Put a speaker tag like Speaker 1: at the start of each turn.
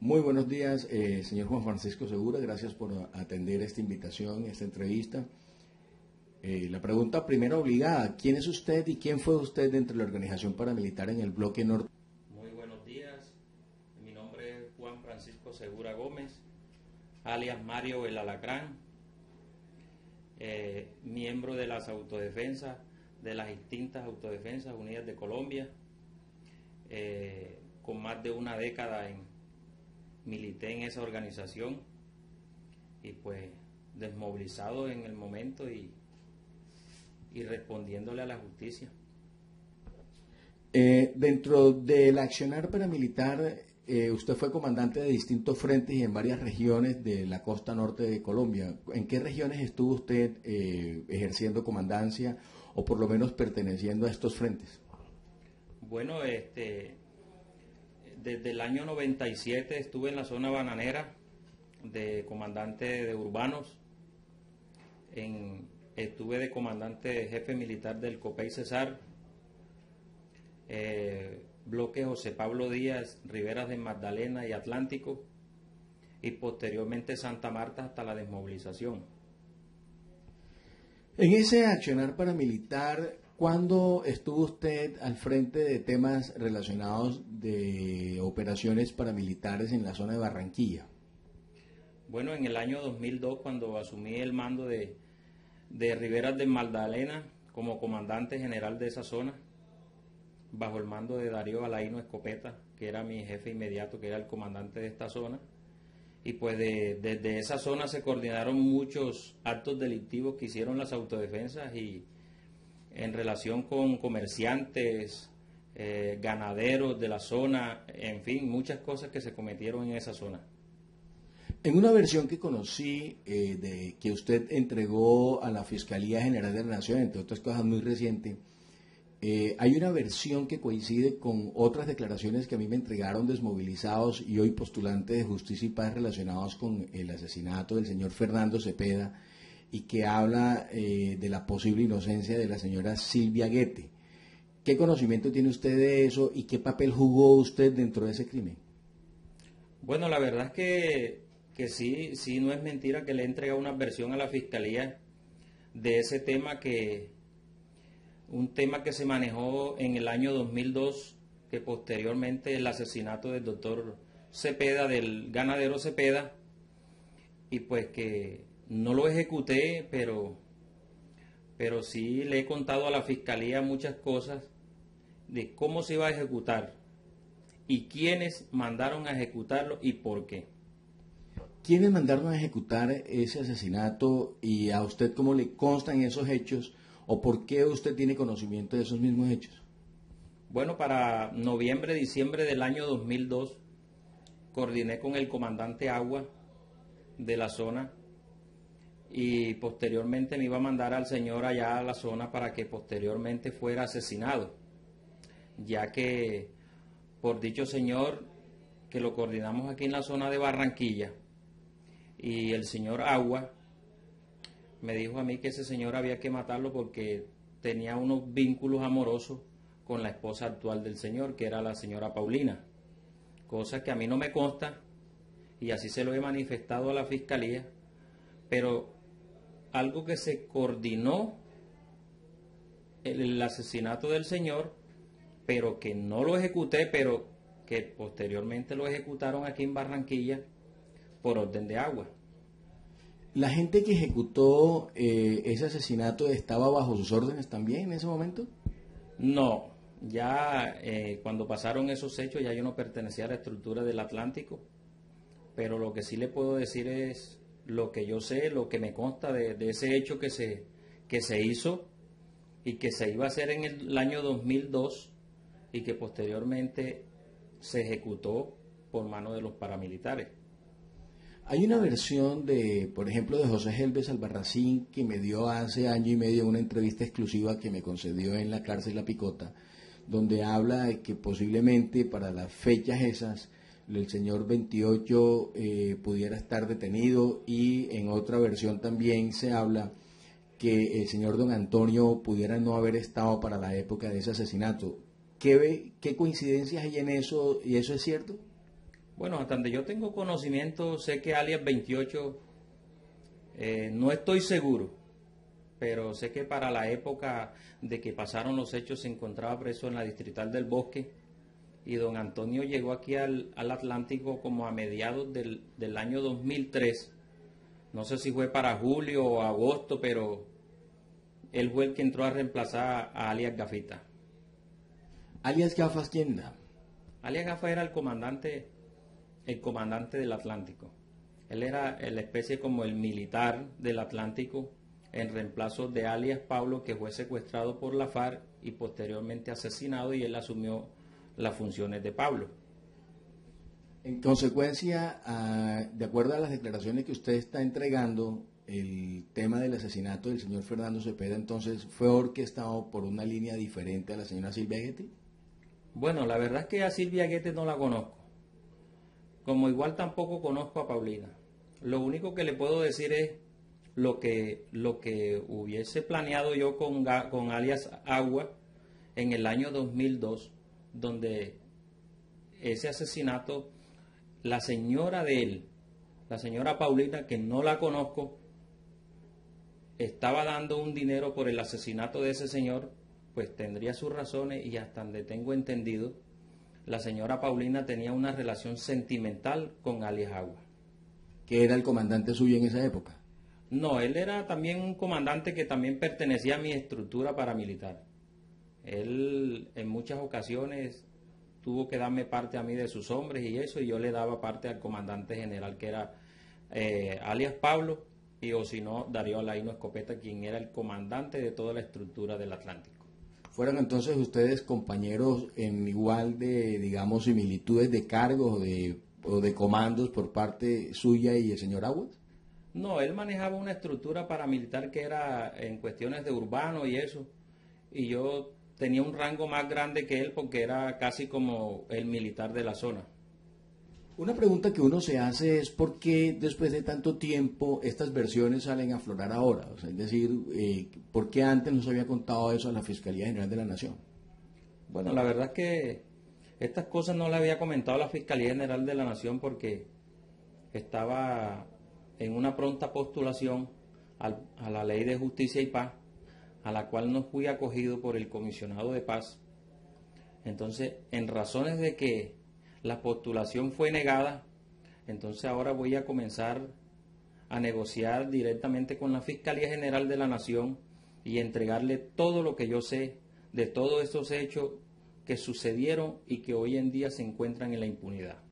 Speaker 1: Muy buenos días, señor Juan Francisco Segura. Gracias por atender esta invitación, esta entrevista. La pregunta primero obligada, ¿quién es usted y quién fue usted dentro de la organización paramilitar en el bloque norte?
Speaker 2: Muy buenos días, mi nombre es Juan Francisco Segura Gómez, alias Mario el Alacrán, miembro de las autodefensas, de las distintas autodefensas unidas de Colombia, con más de una década milité en esa organización y pues desmovilizado en el momento y respondiéndole a la justicia.
Speaker 1: Dentro del accionar paramilitar, usted fue comandante de distintos frentes y en varias regiones de la costa norte de Colombia. ¿En qué regiones estuvo usted ejerciendo comandancia o por lo menos perteneciendo a estos frentes?
Speaker 2: Bueno, desde el año 97 estuve en la zona bananera de comandante de urbanos, estuve de comandante jefe militar del Copey Cesar, bloque José Pablo Díaz, Riberas de Magdalena y Atlántico, y posteriormente Santa Marta hasta la desmovilización.
Speaker 1: En ese accionar paramilitar, ¿cuándo estuvo usted al frente de temas relacionados de operaciones paramilitares en la zona de Barranquilla?
Speaker 2: Bueno, en el año 2002, cuando asumí el mando de Riberas de Magdalena como comandante general de esa zona, bajo el mando de Darío Alaino Escopeta, que era mi jefe inmediato, que era el comandante de esta zona. Y pues desde esa zona se coordinaron muchos actos delictivos que hicieron las autodefensas y en relación con comerciantes, ganaderos de la zona, en fin, muchas cosas que se cometieron en esa zona.
Speaker 1: En una versión que conocí de que usted entregó a la Fiscalía General de la Nación, entre otras cosas muy reciente, hay una versión que coincide con otras declaraciones que a mí me entregaron desmovilizados y hoy postulantes de Justicia y Paz relacionados con el asesinato del señor Fernando Cepeda y que habla de la posible inocencia de la señora Silvia Guete. ¿Qué conocimiento tiene usted de eso y qué papel jugó usted dentro de ese crimen?
Speaker 2: Bueno, la verdad es que sí, no es mentira que le he entregado una versión a la Fiscalía de ese tema un tema que se manejó en el año 2002, que posteriormente el asesinato del doctor Cepeda, del ganadero Cepeda, y pues que no lo ejecuté, pero sí le he contado a la Fiscalía muchas cosas de cómo se iba a ejecutar y quiénes mandaron a ejecutarlo y por qué.
Speaker 1: ¿Quiénes mandaron a ejecutar ese asesinato y a usted cómo le constan esos hechos o por qué usted tiene conocimiento de esos mismos hechos?
Speaker 2: Bueno, para noviembre, diciembre del año 2002, coordiné con el comandante Agua de la zona y posteriormente me iba a mandar al señor allá a la zona para que posteriormente fuera asesinado, ya que por dicho señor que lo coordinamos aquí en la zona de Barranquilla y el señor Agua me dijo a mí que ese señor había que matarlo porque tenía unos vínculos amorosos con la esposa actual del señor, que era la señora Paulina, cosa que a mí no me consta y así se lo he manifestado a la Fiscalía, pero algo que se coordinó el asesinato del señor, pero que no lo ejecuté, pero que posteriormente lo ejecutaron aquí en Barranquilla por orden de Agua.
Speaker 1: ¿La gente que ejecutó ese asesinato estaba bajo sus órdenes también en ese momento?
Speaker 2: No, ya cuando pasaron esos hechos ya yo no pertenecía a la estructura del Atlántico, pero lo que sí le puedo decir es lo que yo sé, lo que me consta de ese hecho que se hizo y que se iba a hacer en el año 2002 y que posteriormente se ejecutó por mano de los paramilitares.
Speaker 1: Hay una versión de, por ejemplo, de José Helves Albarracín que me dio hace año y medio una entrevista exclusiva que me concedió en la cárcel La Picota, donde habla de que posiblemente para las fechas esas el señor 28 pudiera estar detenido y en otra versión también se habla que el señor don Antonio pudiera no haber estado para la época de ese asesinato. ¿Qué coincidencias hay en eso y eso es cierto?
Speaker 2: Bueno, hasta donde yo tengo conocimiento, sé que alias 28, no estoy seguro, pero sé que para la época de que pasaron los hechos se encontraba preso en la Distrital del Bosque y don Antonio llegó aquí al Atlántico como a mediados del año 2003. No sé si fue para julio o agosto, pero él fue el que entró a reemplazar a alias Gafita.
Speaker 1: Alias Gafas, ¿quién da?
Speaker 2: Alias Gafa era el comandante del Atlántico. Él era la especie como el militar del Atlántico en reemplazo de alias Pablo, que fue secuestrado por la FARC y posteriormente asesinado, y él asumió las funciones de Pablo.
Speaker 1: En consecuencia, de acuerdo a las declaraciones que usted está entregando, el tema del asesinato del señor Fernando Cepeda entonces fue orquestado por una línea diferente a la señora Silvia Guete.
Speaker 2: Bueno, la verdad es que a Silvia Guete no la conozco, como igual tampoco conozco a Paulina. Lo único que le puedo decir es lo que hubiese planeado yo con alias Agua en el año 2002, donde ese asesinato, la señora de él, la señora Paulina, que no la conozco, estaba dando un dinero por el asesinato de ese señor, pues tendría sus razones, y hasta donde tengo entendido, la señora Paulina tenía una relación sentimental con alias Agua.
Speaker 1: ¿Que era el comandante suyo en esa época?
Speaker 2: No, él era también un comandante que también pertenecía a mi estructura paramilitar. Él en muchas ocasiones tuvo que darme parte a mí de sus hombres y eso, y yo le daba parte al comandante general, que era alias Pablo, y o si no, Darío Alaino Escopeta, quien era el comandante de toda la estructura del Atlántico.
Speaker 1: ¿Fueron entonces ustedes compañeros en igual de, digamos, similitudes de cargos o de comandos por parte suya y el señor Aguas?
Speaker 2: No, él manejaba una estructura paramilitar que era en cuestiones de urbano y eso, y yo tenía un rango más grande que él porque era casi como el militar de la zona.
Speaker 1: Una pregunta que uno se hace es por qué después de tanto tiempo estas versiones salen a aflorar ahora. O sea, es decir, ¿por qué antes no se había contado eso a la Fiscalía General de la Nación?
Speaker 2: Bueno, la verdad es que estas cosas no las había comentado a la Fiscalía General de la Nación porque estaba en una pronta postulación a la Ley de Justicia y Paz, a la cual no fui acogido por el Comisionado de Paz. Entonces, en razones de que la postulación fue negada, entonces ahora voy a comenzar a negociar directamente con la Fiscalía General de la Nación y entregarle todo lo que yo sé de todos estos hechos que sucedieron y que hoy en día se encuentran en la impunidad.